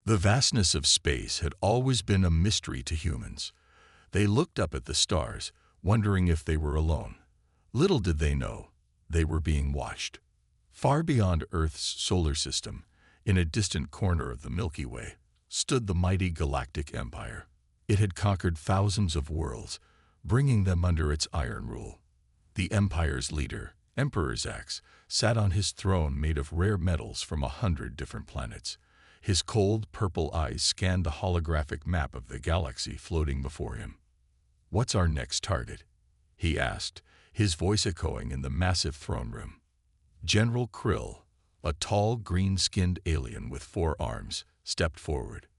The vastness of space had always been a mystery to humans. They looked up at the stars, wondering if they were alone. Little did they know, they were being watched. Far beyond Earth's solar system, in a distant corner of the Milky Way, stood the mighty Galactic Empire. It had conquered thousands of worlds, bringing them under its iron rule. The empire's leader, Emperor Zax, sat on his throne made of rare metals from 100 different planets. His cold, purple eyes scanned the holographic map of the galaxy floating before him. "What's our next target?" he asked, his voice echoing in the massive throne room. General Krill, a tall, green-skinned alien with 4 arms, stepped forward.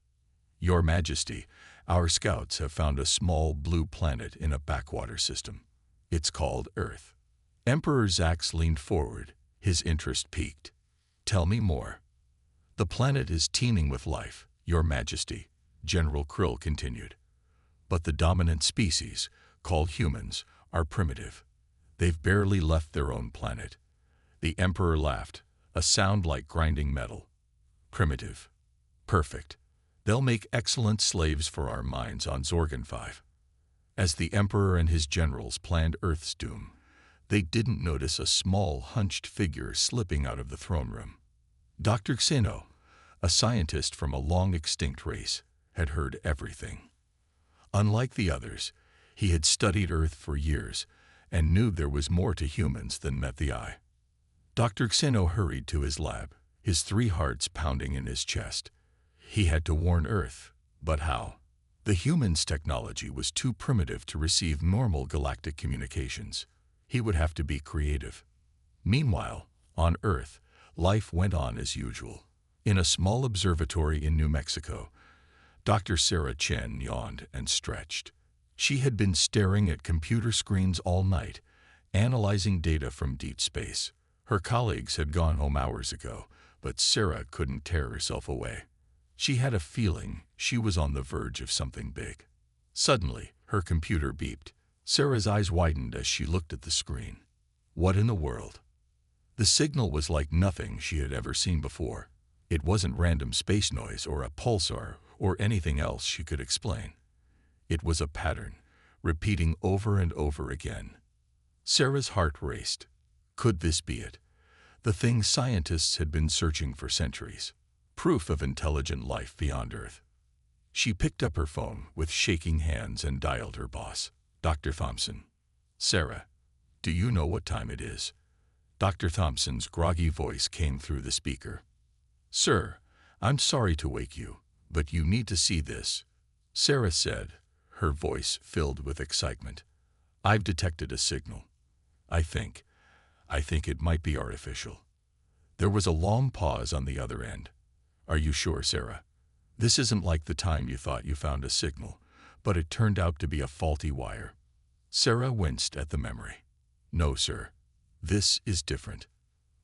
"Your Majesty, our scouts have found a small blue planet in a backwater system. It's called Earth." Emperor Zax leaned forward, his interest piqued. "Tell me more." "The planet is teeming with life, Your Majesty," General Krill continued. "But the dominant species, called humans, are primitive. They've barely left their own planet." The Emperor laughed, a sound like grinding metal. "Primitive. Perfect. They'll make excellent slaves for our mines on Zorgon 5. As the Emperor and his generals planned Earth's doom, they didn't notice a small, hunched figure slipping out of the throne room. Dr. Xeno, a scientist from a long-extinct race, had heard everything. Unlike the others, he had studied Earth for years and knew there was more to humans than met the eye. Dr. Xeno hurried to his lab, his 3 hearts pounding in his chest. He had to warn Earth, but how? The humans' technology was too primitive to receive normal galactic communications. He would have to be creative. Meanwhile, on Earth, life went on as usual. In a small observatory in New Mexico, Dr. Sarah Chen yawned and stretched. She had been staring at computer screens all night, analyzing data from deep space. Her colleagues had gone home hours ago, but Sarah couldn't tear herself away. She had a feeling she was on the verge of something big. Suddenly, her computer beeped. Sarah's eyes widened as she looked at the screen. What in the world? The signal was like nothing she had ever seen before. It wasn't random space noise or a pulsar or anything else she could explain. It was a pattern, repeating over and over again. Sarah's heart raced. Could this be it? The thing scientists had been searching for centuries. Proof of intelligent life beyond Earth. She picked up her phone with shaking hands and dialed her boss, Dr. Thompson. "Sarah, do you know what time it is?" Dr. Thompson's groggy voice came through the speaker. "Sir, I'm sorry to wake you, but you need to see this," Sarah said, her voice filled with excitement. "I've detected a signal. I think it might be artificial." There was a long pause on the other end. "Are you sure, Sarah? This isn't like the time you thought you found a signal, but it turned out to be a faulty wire." Sarah winced at the memory. "No, sir. This is different.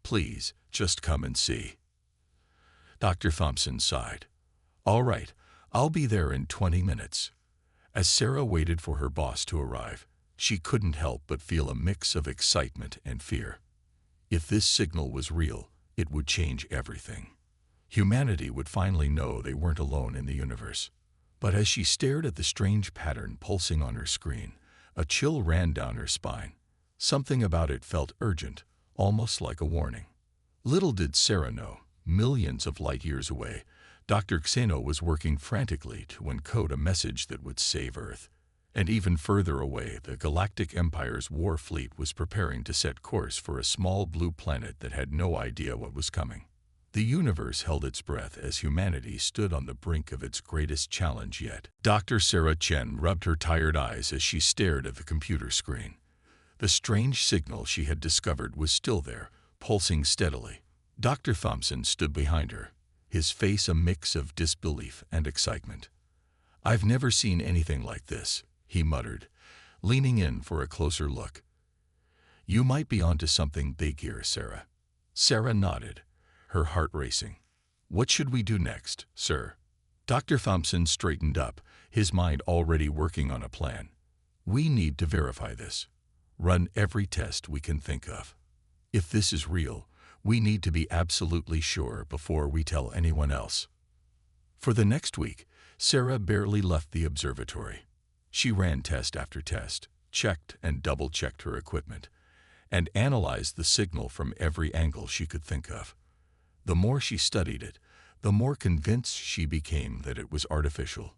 Please, just come and see." Dr. Thompson sighed. "All right, I'll be there in 20 minutes. As Sarah waited for her boss to arrive, she couldn't help but feel a mix of excitement and fear. If this signal was real, it would change everything. Humanity would finally know they weren't alone in the universe. But as she stared at the strange pattern pulsing on her screen, a chill ran down her spine. Something about it felt urgent, almost like a warning. Little did Sarah know, millions of light years away, Dr. Xeno was working frantically to encode a message that would save Earth. And even further away, the Galactic Empire's war fleet was preparing to set course for a small blue planet that had no idea what was coming. The universe held its breath as humanity stood on the brink of its greatest challenge yet. Dr. Sarah Chen rubbed her tired eyes as she stared at the computer screen. The strange signal she had discovered was still there, pulsing steadily. Dr. Thompson stood behind her, his face a mix of disbelief and excitement. "I've never seen anything like this," he muttered, leaning in for a closer look. "You might be onto something big here, Sarah." Sarah nodded, her heart racing. "What should we do next, sir?" Dr. Thompson straightened up, his mind already working on a plan. "We need to verify this. Run every test we can think of. If this is real, we need to be absolutely sure before we tell anyone else." For the next week, Sarah barely left the observatory. She ran test after test, checked and double-checked her equipment, and analyzed the signal from every angle she could think of. The more she studied it, the more convinced she became that it was artificial.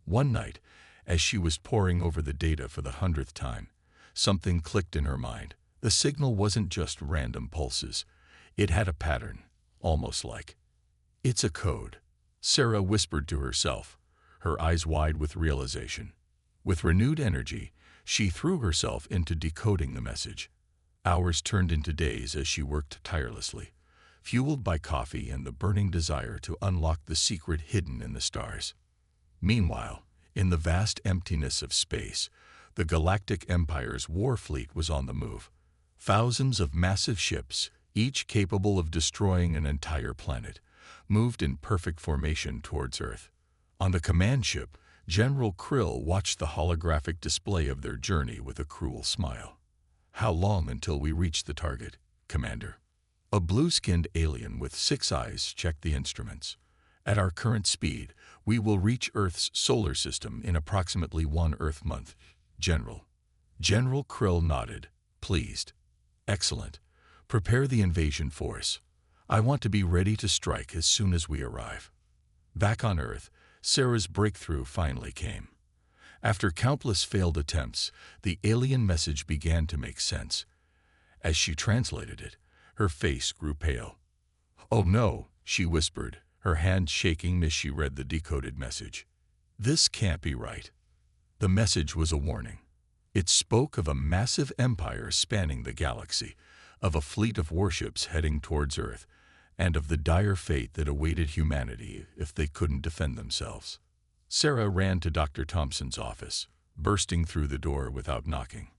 One night, as she was poring over the data for the 100th time, something clicked in her mind. The signal wasn't just random pulses. It had a pattern, almost like. "It's a code," Sarah whispered to herself, her eyes wide with realization. With renewed energy, she threw herself into decoding the message. Hours turned into days as she worked tirelessly, fueled by coffee and the burning desire to unlock the secret hidden in the stars. Meanwhile, in the vast emptiness of space, the Galactic Empire's war fleet was on the move. Thousands of massive ships, each capable of destroying an entire planet, moved in perfect formation towards Earth. On the command ship, General Krill watched the holographic display of their journey with a cruel smile. "How long until we reach the target, Commander?" A blue-skinned alien with 6 eyes checked the instruments. "At our current speed, we will reach Earth's solar system in approximately 1 Earth month, General." General Krill nodded, pleased. "Excellent. Prepare the invasion force. I want to be ready to strike as soon as we arrive." Back on Earth, Sarah's breakthrough finally came. After countless failed attempts, the alien message began to make sense. As she translated it, her face grew pale. "Oh no," she whispered, her hand shaking as she read the decoded message. "This can't be right." The message was a warning. It spoke of a massive empire spanning the galaxy, of a fleet of warships heading towards Earth, and of the dire fate that awaited humanity if they couldn't defend themselves. Sarah ran to Dr. Thompson's office, bursting through the door without knocking.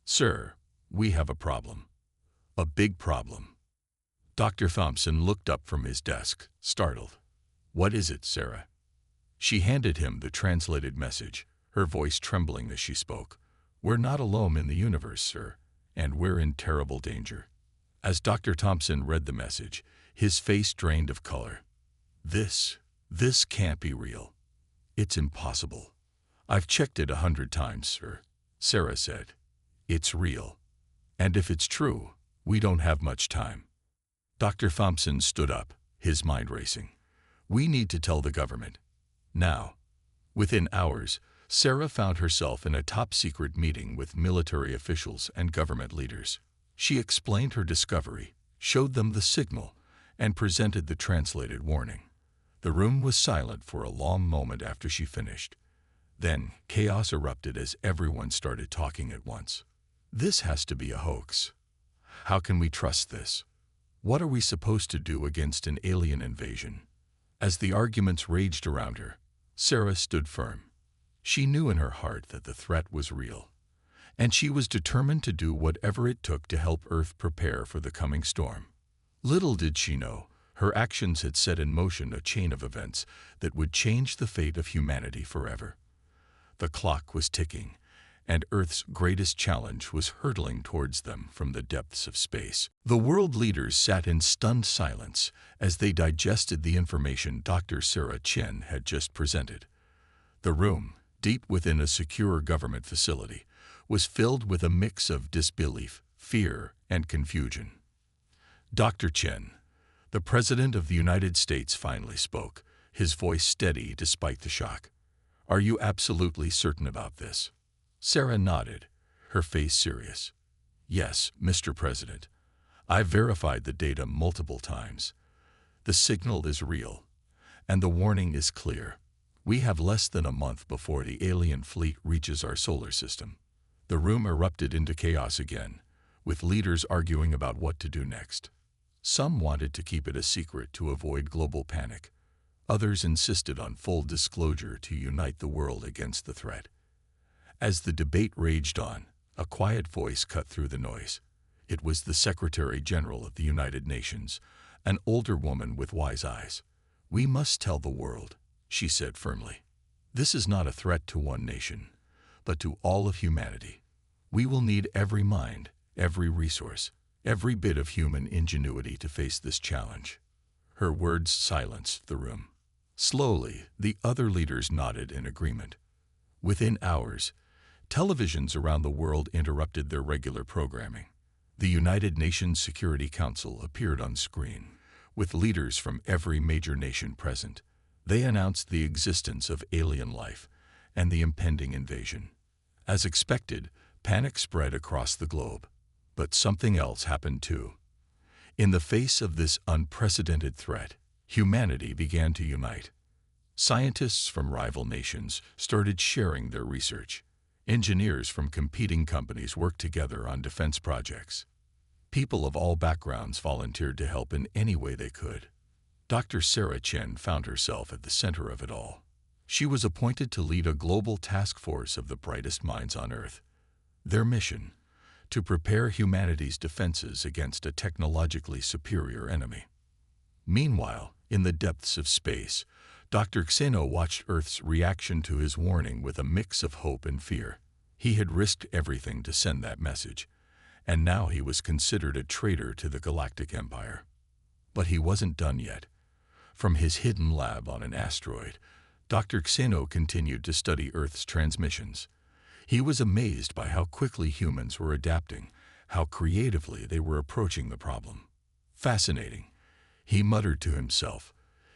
"Sir, we have a problem. A big problem." Dr. Thompson looked up from his desk, startled. "What is it, Sarah?" She handed him the translated message, her voice trembling as she spoke. "We're not alone in the universe, sir, and we're in terrible danger." As Dr. Thompson read the message, his face drained of color. This can't be real. It's impossible." "I've checked it 100 times, sir," Sarah said. "It's real. And if it's true, we don't have much time." Dr. Thompson stood up, his mind racing. "We need to tell the government. Now." Within hours, Sarah found herself in a top-secret meeting with military officials and government leaders. She explained her discovery, showed them the signal, and presented the translated warning. The room was silent for a long moment after she finished. Then chaos erupted as everyone started talking at once. "This has to be a hoax. How can we trust this? What are we supposed to do against an alien invasion?" As the arguments raged around her, Sarah stood firm. She knew in her heart that the threat was real, and she was determined to do whatever it took to help Earth prepare for the coming storm. Little did she know, her actions had set in motion a chain of events that would change the fate of humanity forever. The clock was ticking, and Earth's greatest challenge was hurtling towards them from the depths of space. The world leaders sat in stunned silence as they digested the information Dr. Sarah Chen had just presented. The room, deep within a secure government facility, was filled with a mix of disbelief, fear, and confusion. Dr. Chen, the President of the United States, finally spoke, his voice steady despite the shock. "Are you absolutely certain about this?" Sarah nodded, her face serious. "Yes, Mr. President. I've verified the data multiple times. The signal is real, and the warning is clear. We have less than a month before the alien fleet reaches our solar system." The room erupted into chaos again, with leaders arguing about what to do next. Some wanted to keep it a secret to avoid global panic. Others insisted on full disclosure to unite the world against the threat. As the debate raged on, a quiet voice cut through the noise. It was the Secretary General of the United Nations, an older woman with wise eyes. "We must tell the world," she said firmly. "This is not a threat to one nation, but to all of humanity. We will need every mind, every resource, every bit of human ingenuity to face this challenge." Her words silenced the room. Slowly, the other leaders nodded in agreement. Within hours, televisions around the world interrupted their regular programming. The United Nations Security Council appeared on screen, with leaders from every major nation present. They announced the existence of alien life and the impending invasion. As expected, panic spread across the globe. But something else happened too. In the face of this unprecedented threat, humanity began to unite. Scientists from rival nations started sharing their research. Engineers from competing companies worked together on defense projects. People of all backgrounds volunteered to help in any way they could. Dr. Sarah Chen found herself at the center of it all. She was appointed to lead a global task force of the brightest minds on Earth. Their mission: to prepare humanity's defenses against a technologically superior enemy. Meanwhile, in the depths of space, Dr. Xeno watched Earth's reaction to his warning with a mix of hope and fear. He had risked everything to send that message, and now he was considered a traitor to the Galactic Empire. But he wasn't done yet. From his hidden lab on an asteroid, Dr. Xeno continued to study Earth's transmissions. He was amazed by how quickly humans were adapting, how creatively they were approaching the problem. Fascinating, he muttered to himself,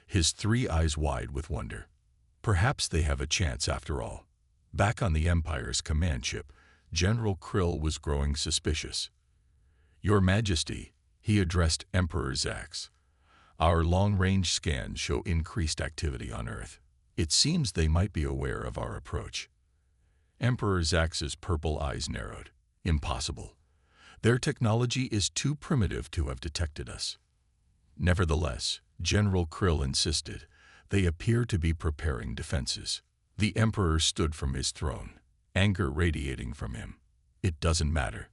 his three eyes wide with wonder. Perhaps they have a chance after all. Back on the Empire's command ship, General Krill was growing suspicious. "Your Majesty," he addressed Emperor Zax, "our long-range scans show increased activity on Earth. It seems they might be aware of our approach." Emperor Zax's purple eyes narrowed. "Impossible. Their technology is too primitive to have detected us." Nevertheless, General Krill insisted, they appear to be preparing defenses. The Emperor stood from his throne, anger radiating from him. "It doesn't matter.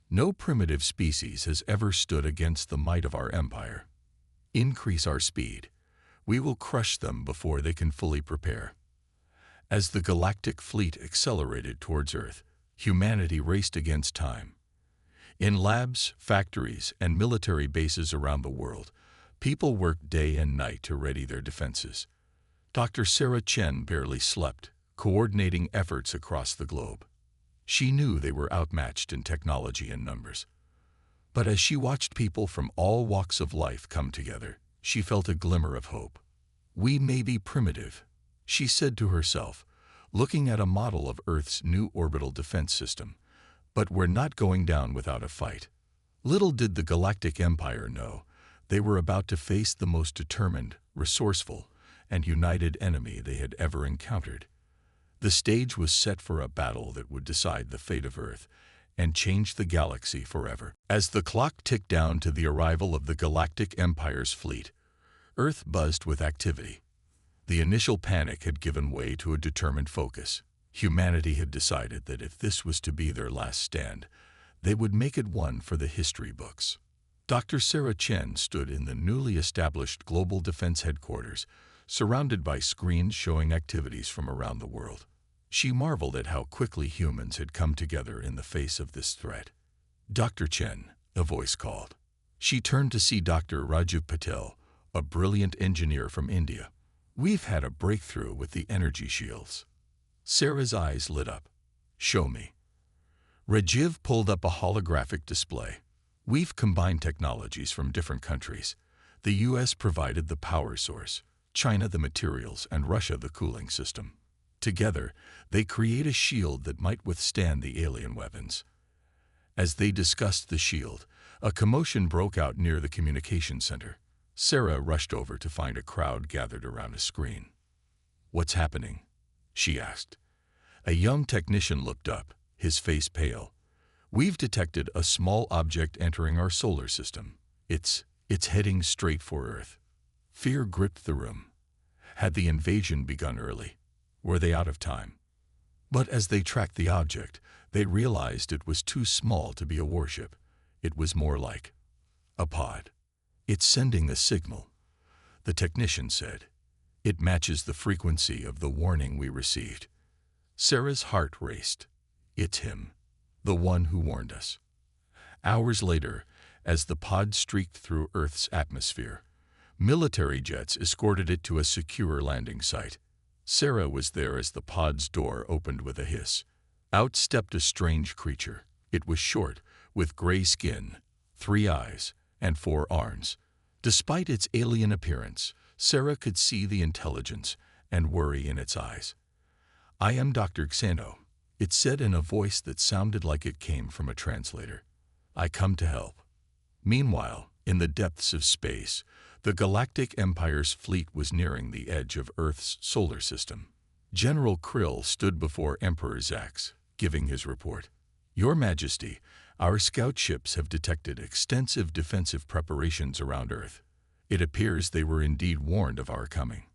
No primitive species has ever stood against the might of our empire. Increase our speed. We will crush them before they can fully prepare." As the galactic fleet accelerated towards Earth, humanity raced against time. In labs, factories, and military bases around the world, people worked day and night to ready their defenses. Dr. Sarah Chen barely slept, coordinating efforts across the globe. She knew they were outmatched in technology and numbers. But as she watched people from all walks of life come together, she felt a glimmer of hope. "We may be primitive," she said to herself, looking at a model of Earth's new orbital defense system, "but we're not going down without a fight." Little did the Galactic Empire know, they were about to face the most determined, resourceful, and united enemy they had ever encountered. The stage was set for a battle that would decide the fate of Earth and change the galaxy forever. As the clock ticked down to the arrival of the Galactic Empire's fleet, Earth buzzed with activity. The initial panic had given way to a determined focus. Humanity had decided that if this was to be their last stand, they would make it one for the history books. Dr. Sarah Chen stood in the newly established Global Defense Headquarters, surrounded by screens showing activities from around the world. She marveled at how quickly humans had come together in the face of this threat. "Dr. Chen," a voice called. She turned to see Dr. Raju Patel, a brilliant engineer from India. "We've had a breakthrough with the energy shields." Sarah's eyes lit up. "Show me." Rajiv pulled up a holographic display. "We've combined technologies from different countries. The US provided the power source, China the materials, and Russia the cooling system. Together, they create a shield that might withstand the alien weapons." As they discussed the shield, a commotion broke out near the communication center. Sarah rushed over to find a crowd gathered around a screen. "What's happening?" she asked. A young technician looked up, his face pale. "We've detected a small object entering our solar system. It's heading straight for Earth." Fear gripped the room. Had the invasion begun early? Were they out of time? But as they tracked the object, they realized it was too small to be a warship. It was more like a pod. "It's sending a signal," the technician said. "It matches the frequency of the warning we received." Sarah's heart raced. It's him, the one who warned us. Hours later, as the pod streaked through Earth's atmosphere, Military jets escorted it to a secure landing site. Sarah was there as the pod's door opened with a hiss. Out stepped a strange creature. It was short, with gray skin, 3 eyes, and 4 arms. Despite its alien appearance, Sarah could see the intelligence and worry in its eyes. "I am Dr. Xeno," it said in a voice that sounded like it came from a translator. "I come to help." Meanwhile, in the depths of space, the Galactic Empire's fleet was nearing the edge of Earth's solar system. General Krill stood before Emperor Zax, giving his report. "Your Majesty, our scout ships have detected extensive defensive preparations around Earth. It appears they were indeed warned of our coming."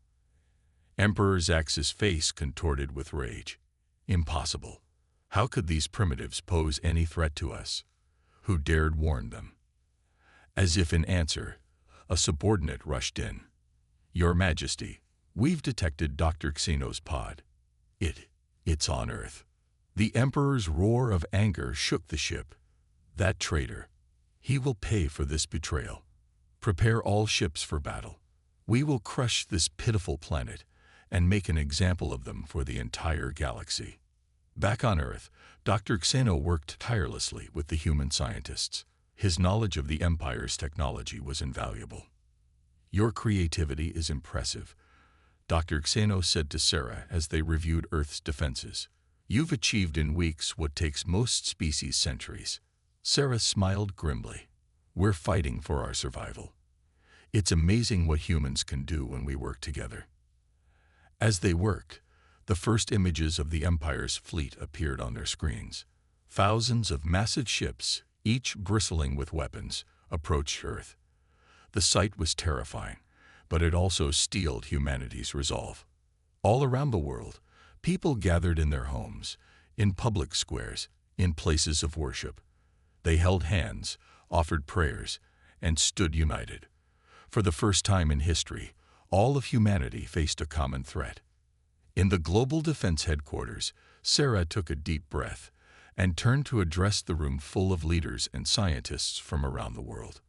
Emperor Zax's face contorted with rage. "Impossible. How could these primitives pose any threat to us? Who dared warn them?" As if in answer, a subordinate rushed in. "Your Majesty, we've detected Dr. Xeno's pod. It's on Earth." The Emperor's roar of anger shook the ship. "That traitor. He will pay for this betrayal. Prepare all ships for battle. We will crush this pitiful planet and make an example of them for the entire galaxy." Back on Earth, Dr. Xeno worked tirelessly with the human scientists. His knowledge of the Empire's technology was invaluable. "Your creativity is impressive," Dr. Xeno said to Sarah as they reviewed Earth's defenses. "You've achieved in weeks what takes most species centuries." Sarah smiled grimly. "We're fighting for our survival. It's amazing what humans can do when we work together." As they worked, the first images of the Empire's fleet appeared on their screens. Thousands of massive ships, each bristling with weapons, approached Earth. The sight was terrifying, but it also steeled humanity's resolve. All around the world, people gathered in their homes, in public squares, in places of worship. They held hands, offered prayers, and stood united. For the first time in history, all of humanity faced a common threat. In the Global Defense Headquarters, Sarah took a deep breath and turned to address the room full of leaders and scientists from around the world.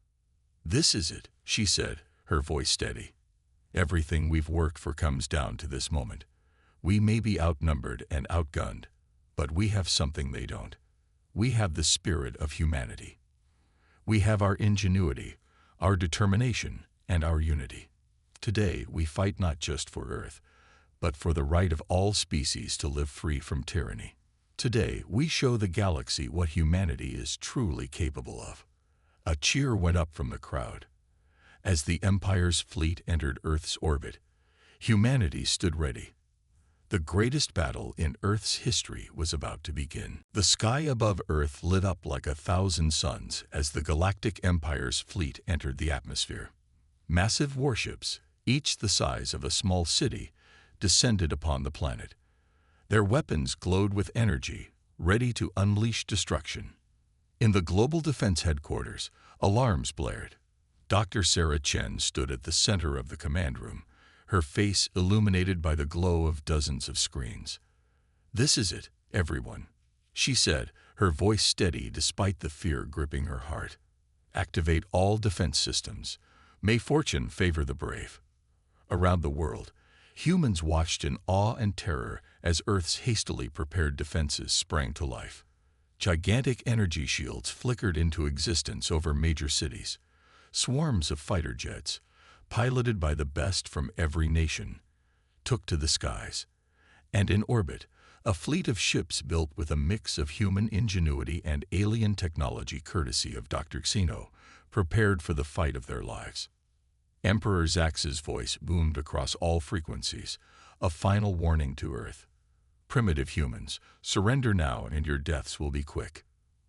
"This is it," she said, her voice steady. "Everything we've worked for comes down to this moment. We may be outnumbered and outgunned, but we have something they don't. We have the spirit of humanity. We have our ingenuity, our determination, and our unity. Today, we fight not just for Earth, but for the right of all species to live free from tyranny. Today, we show the galaxy what humanity is truly capable of." A cheer went up from the crowd. As the Empire's fleet entered Earth's orbit, humanity stood ready. The greatest battle in Earth's history was about to begin. The sky above Earth lit up like 1,000 suns as the Galactic Empire's fleet entered the atmosphere. Massive warships, each the size of a small city, descended upon the planet. Their weapons glowed with energy, ready to unleash destruction. In the Global Defense Headquarters, alarms blared. Dr. Sarah Chen stood at the center of the command room, her face illuminated by the glow of dozens of screens. "This is it, everyone," she said, her voice steady despite the fear gripping her heart. "Activate all defense systems. May fortune favor the brave." Around the world, humans watched in awe and terror as Earth's hastily prepared defenses sprang to life. Gigantic energy shields flickered into existence over major cities. Swarms of fighter jets, piloted by the best from every nation, took to the skies. And in orbit, a fleet of ships built with a mix of human ingenuity and alien technology courtesy of Dr. Xeno, prepared for the fight of their lives. Emperor Zax's voice boomed across all frequencies, a final warning to Earth. "Primitive humans, surrender now and your deaths will be quick.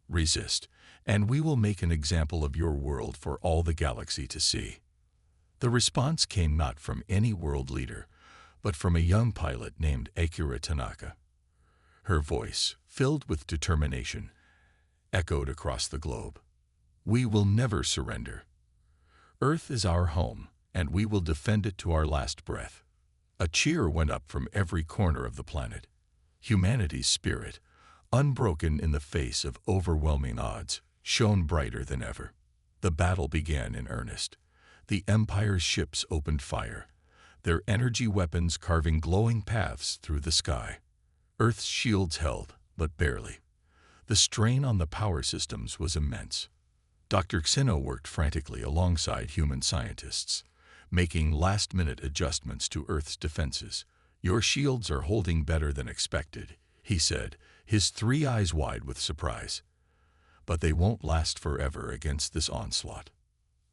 Resist, and we will make an example of your world for all the galaxy to see." The response came not from any world leader, but from a young pilot named Akira Tanaka. Her voice, filled with determination, echoed across the globe. "We will never surrender. Earth is our home, and we will defend it to our last breath." A cheer went up from every corner of the planet. Humanity's spirit, unbroken in the face of overwhelming odds, shone brighter than ever. The battle began in earnest. The Empire's ships opened fire, their energy weapons carving glowing paths through the sky. Earth's shields held, but barely. The strain on the power systems was immense. Dr. Xeno worked frantically alongside human scientists, making last-minute adjustments to Earth's defenses. "Your shields are holding better than expected," he said, his three eyes wide with surprise. "But they won't last forever against this onslaught."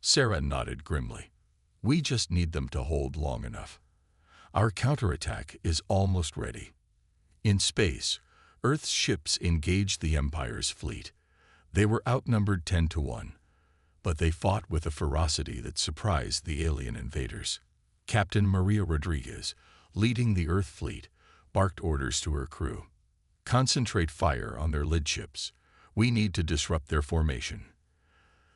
Sarah nodded grimly. "We just need them to hold long enough. Our counterattack is almost ready." In space, Earth's ships engaged the Empire's fleet. They were outnumbered 10-1, but they fought with a ferocity that surprised the alien invaders. Captain Maria Rodriguez, leading the Earth fleet, barked orders to her crew. "Concentrate fire on their lead ships. We need to disrupt their formation."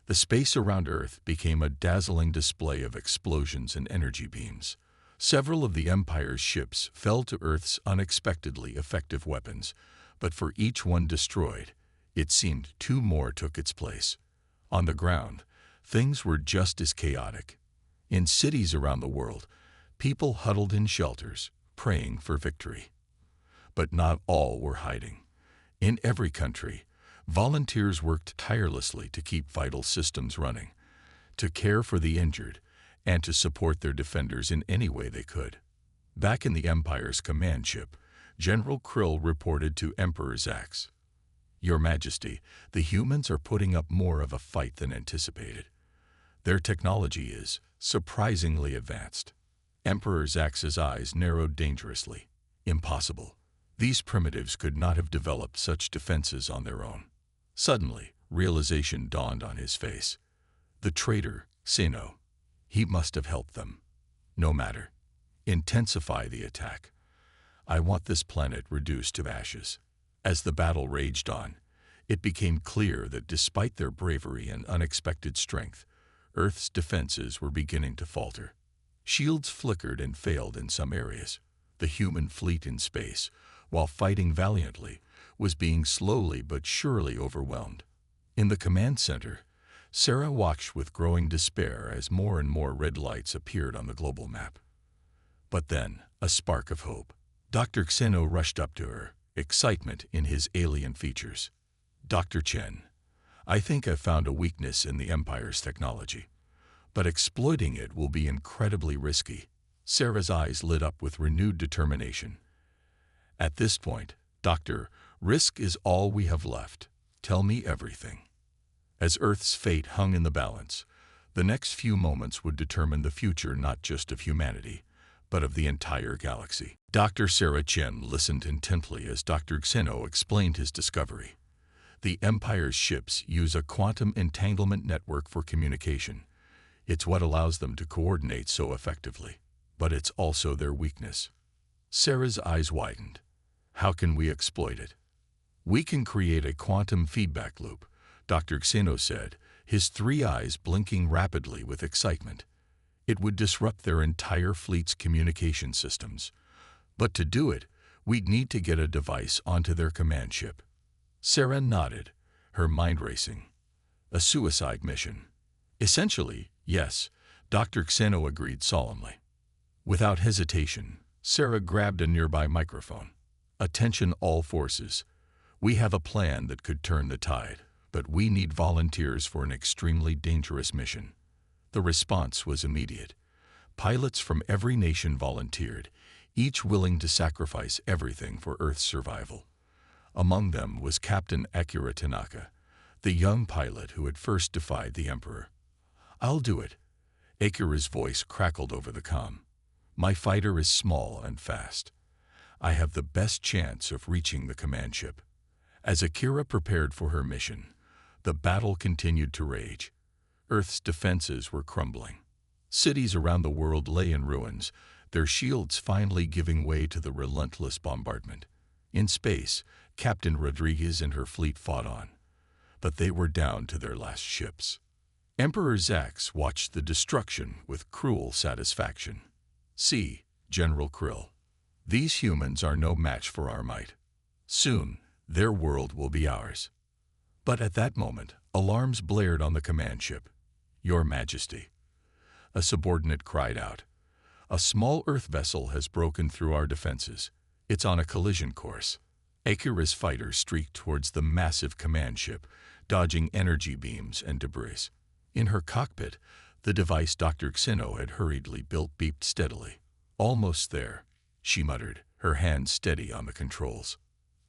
The space around Earth became a dazzling display of explosions and energy beams. Several of the Empire's ships fell to Earth's unexpectedly effective weapons, but for each one destroyed, it seemed two more took its place. On the ground, things were just as chaotic. In cities around the world, people huddled in shelters, praying for victory. But not all were hiding. In every country, volunteers worked tirelessly to keep vital systems running, to care for the injured, and to support their defenders in any way they could. Back in the Empire's command ship, General Krill reported to Emperor Zax, "Your Majesty, the humans are putting up more of a fight than anticipated. Their technology is surprisingly advanced." Emperor Zax's eyes narrowed dangerously. "Impossible. These primitives could not have developed such defenses on their own." Suddenly, realization dawned on his face. The traitor, Xeno. He must have helped them. "No matter. Intensify the attack. I want this planet reduced to ashes." As the battle raged on, it became clear that despite their bravery and unexpected strength, Earth's defenses were beginning to falter. Shields flickered and failed in some areas. The human fleet in space, while fighting valiantly, was being slowly but surely overwhelmed. In the command center, Sarah watched with growing despair as more and more red lights appeared on the global map. But then, a spark of hope. Dr. Xeno rushed up to her, excitement in his alien features. "Dr. Chen, I think I've found a weakness in the Empire's technology, but exploiting it will be incredibly risky." Sarah's eyes lit up with renewed determination. "At this point, Doctor, risk is all we have left. Tell me everything." As Earth's fate hung in the balance, the next few moments would determine the future not just of humanity, but of the entire galaxy. Dr. Sarah Chen listened intently as Dr. Xeno explained his discovery. The Empire's ships use a quantum entanglement network for communication. It's what allows them to coordinate so effectively, but it's also their weakness. Sarah's eyes widened. "How can we exploit it?" "We can create a quantum feedback loop," Dr. Xeno said, his three eyes blinking rapidly with excitement. "It would disrupt their entire fleet's communication systems. But to do it, we'd need to get a device onto their command ship." Sarah nodded, her mind racing. "A suicide mission." "Essentially, yes," Dr. Xeno agreed solemnly. Without hesitation, Sarah grabbed a nearby microphone. "Attention all forces. We have a plan that could turn the tide, but we need volunteers for an extremely dangerous mission." The response was immediate. Pilots from every nation volunteered, each willing to sacrifice everything for Earth's survival. Among them was Captain Akira Tanaka, the young pilot who had first defied the Emperor. "I'll do it." Akira's voice crackled over the comm. "My fighter is small and fast. I have the best chance of reaching the command ship." As Akira prepared for her mission, the battle continued to rage. Earth's defenses were crumbling. Cities around the world lay in ruins, their shields finally giving way to the relentless bombardment. In space, Captain Rodriguez and her fleet fought on, but they were down to their last ships. Emperor Zax watched the destruction with cruel satisfaction. "See, General Krill, these humans are no match for our might. Soon, their world will be ours." But at that moment, alarms blared on the command ship. "Your Majesty." a subordinate cried out. A small Earth vessel has broken through our defenses. It's on a collision course. Akira's fighters streaked towards the massive command ship, dodging energy beams and debris. In her cockpit, the device Dr. Xeno had hurriedly built beeped steadily. Almost there, she muttered, her hand steady on the controls.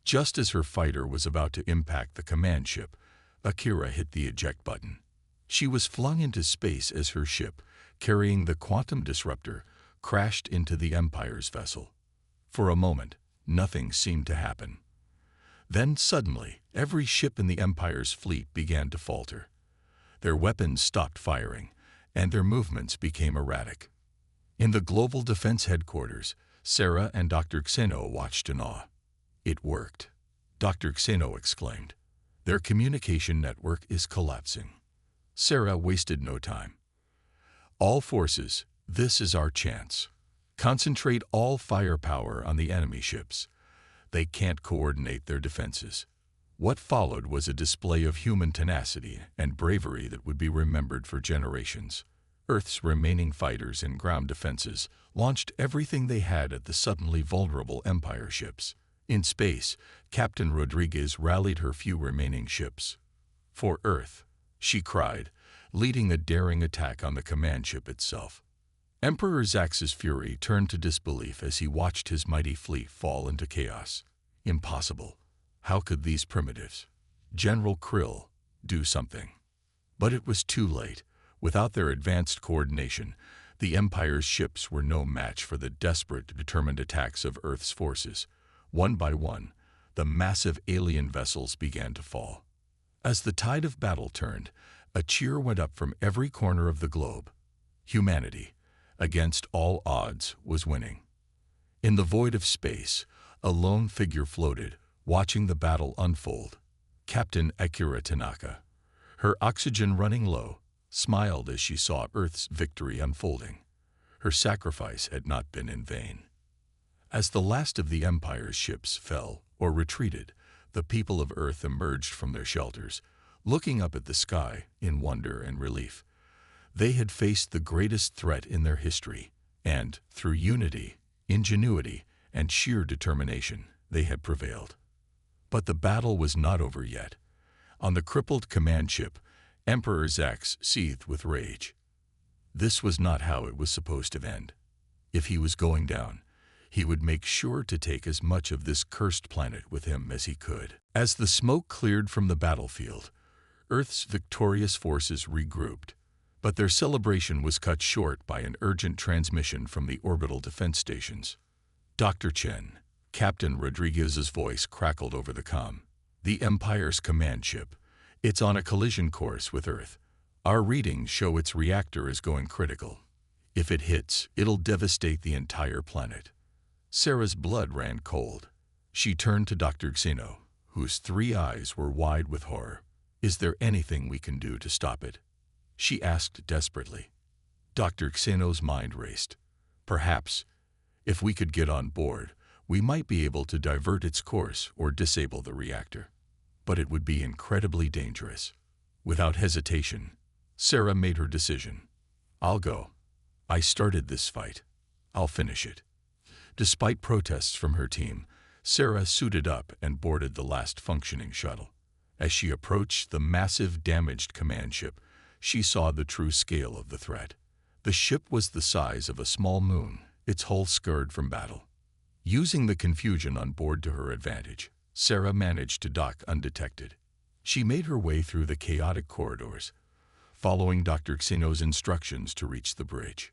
Just as her fighter was about to impact the command ship, Akira hit the eject button. She was flung into space as her ship, carrying the quantum disruptor, crashed into the Empire's vessel. For a moment, nothing seemed to happen. Then suddenly, every ship in the Empire's fleet began to falter. Their weapons stopped firing, and their movements became erratic. In the Global Defense Headquarters, Sarah and Dr. Xeno watched in awe. It worked, Dr. Xeno exclaimed. Their communication network is collapsing. Sarah wasted no time. All forces, this is our chance. Concentrate all firepower on the enemy ships. They can't coordinate their defenses. What followed was a display of human tenacity and bravery that would be remembered for generations. Earth's remaining fighters and ground defenses launched everything they had at the suddenly vulnerable Empire ships. In space, Captain Rodriguez rallied her few remaining ships. For Earth, she cried, leading a daring attack on the command ship itself. Emperor Zax's fury turned to disbelief as he watched his mighty fleet fall into chaos. Impossible. How could these primitives, General Krill, do something? But it was too late. Without their advanced coordination, the Empire's ships were no match for the desperate, determined attacks of Earth's forces. One by one, the massive alien vessels began to fall. As the tide of battle turned, a cheer went up from every corner of the globe. Humanity, against all odds, was winning. In the void of space, a lone figure floated, watching the battle unfold. Captain Akira Tanaka, her oxygen running low, smiled as she saw Earth's victory unfolding. Her sacrifice had not been in vain. As the last of the Empire's ships fell or retreated, the people of Earth emerged from their shelters, looking up at the sky in wonder and relief. They had faced the greatest threat in their history, and through unity, ingenuity, and sheer determination, they had prevailed. But the battle was not over yet. On the crippled command ship, Emperor Zax seethed with rage. This was not how it was supposed to end. If he was going down, he would make sure to take as much of this cursed planet with him as he could. As the smoke cleared from the battlefield, Earth's victorious forces regrouped, but their celebration was cut short by an urgent transmission from the orbital defense stations. Dr. Chen, Captain Rodriguez's voice crackled over the comm. The Empire's command ship. It's on a collision course with Earth. Our readings show its reactor is going critical. If it hits, it'll devastate the entire planet. Sarah's blood ran cold. She turned to Dr. Xeno, whose 3 eyes were wide with horror. Is there anything we can do to stop it? She asked desperately. Dr. Xeno's mind raced. Perhaps, if we could get on board, we might be able to divert its course or disable the reactor. But it would be incredibly dangerous. Without hesitation, Sarah made her decision. I'll go. I started this fight. I'll finish it. Despite protests from her team, Sarah suited up and boarded the last functioning shuttle. As she approached the massive, damaged command ship, she saw the true scale of the threat. The ship was the size of a small moon, its hull scarred from battle. Using the confusion on board to her advantage, Sarah managed to dock undetected. She made her way through the chaotic corridors, following Dr. Xeno's instructions to reach the bridge.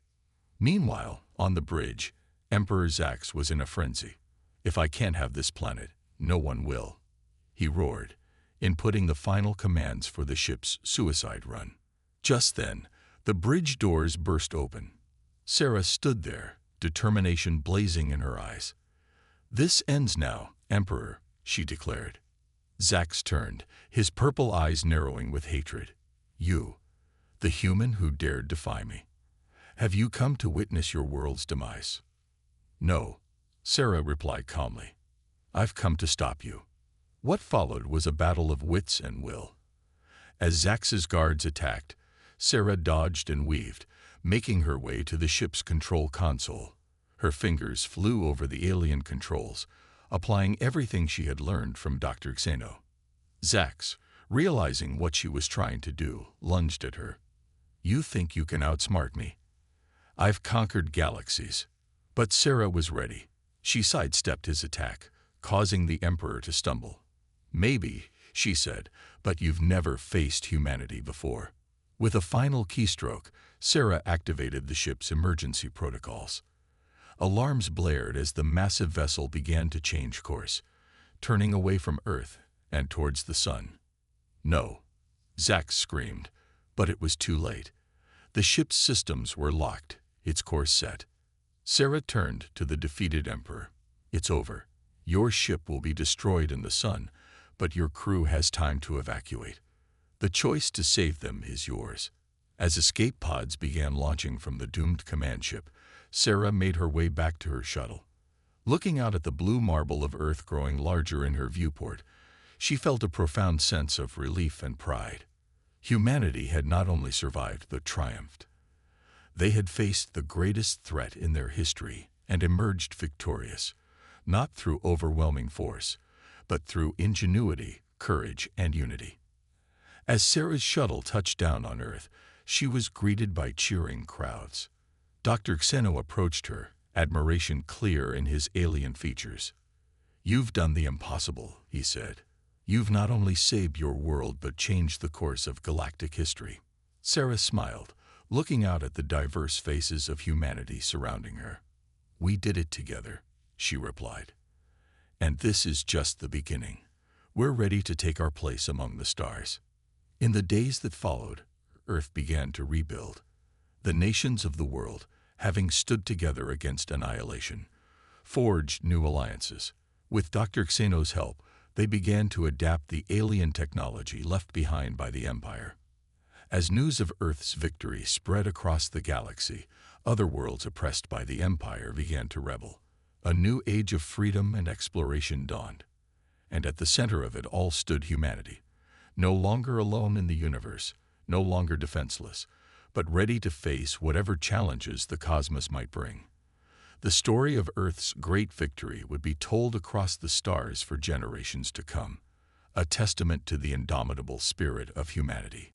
Meanwhile, on the bridge, Emperor Zax was in a frenzy. If I can't have this planet, no one will, he roared, inputting the final commands for the ship's suicide run. Just then, the bridge doors burst open. Sarah stood there, determination blazing in her eyes. This ends now, Emperor, she declared. Zax turned, his purple eyes narrowing with hatred. You, the human who dared defy me. Have you come to witness your world's demise? No, Sarah replied calmly. I've come to stop you. What followed was a battle of wits and will. As Zax's guards attacked, Sarah dodged and weaved, making her way to the ship's control console. Her fingers flew over the alien controls, applying everything she had learned from Dr. Xeno. Zax, realizing what she was trying to do, lunged at her. "You think you can outsmart me? I've conquered galaxies." But Sarah was ready. She sidestepped his attack, causing the Emperor to stumble. "Maybe," she said, "but you've never faced humanity before." With a final keystroke, Sarah activated the ship's emergency protocols. Alarms blared as the massive vessel began to change course, turning away from Earth and towards the sun. "No," Zax screamed, but it was too late. The ship's systems were locked, its course set. Sarah turned to the defeated Emperor. "It's over. Your ship will be destroyed in the sun, but your crew has time to evacuate. The choice to save them is yours." As escape pods began launching from the doomed command ship, Sarah made her way back to her shuttle. Looking out at the blue marble of Earth growing larger in her viewport, she felt a profound sense of relief and pride. Humanity had not only survived but triumphed. They had faced the greatest threat in their history and emerged victorious, not through overwhelming force, but through ingenuity, courage, and unity. As Sarah's shuttle touched down on Earth, she was greeted by cheering crowds. Dr. Xeno approached her, admiration clear in his alien features. "You've done the impossible," he said. "You've not only saved your world but changed the course of galactic history." Sarah smiled, looking out at the diverse faces of humanity surrounding her. "We did it together," she replied. "And this is just the beginning. We're ready to take our place among the stars." In the days that followed, Earth began to rebuild. The nations of the world, having stood together against annihilation, forged new alliances. With Dr. Xeno's help, they began to adapt the alien technology left behind by the Empire. As news of Earth's victory spread across the galaxy, other worlds oppressed by the Empire began to rebel. A new age of freedom and exploration dawned. And at the center of it all stood humanity, no longer alone in the universe, no longer defenseless, but ready to face whatever challenges the cosmos might bring. The story of Earth's great victory would be told across the stars for generations to come, a testament to the indomitable spirit of humanity.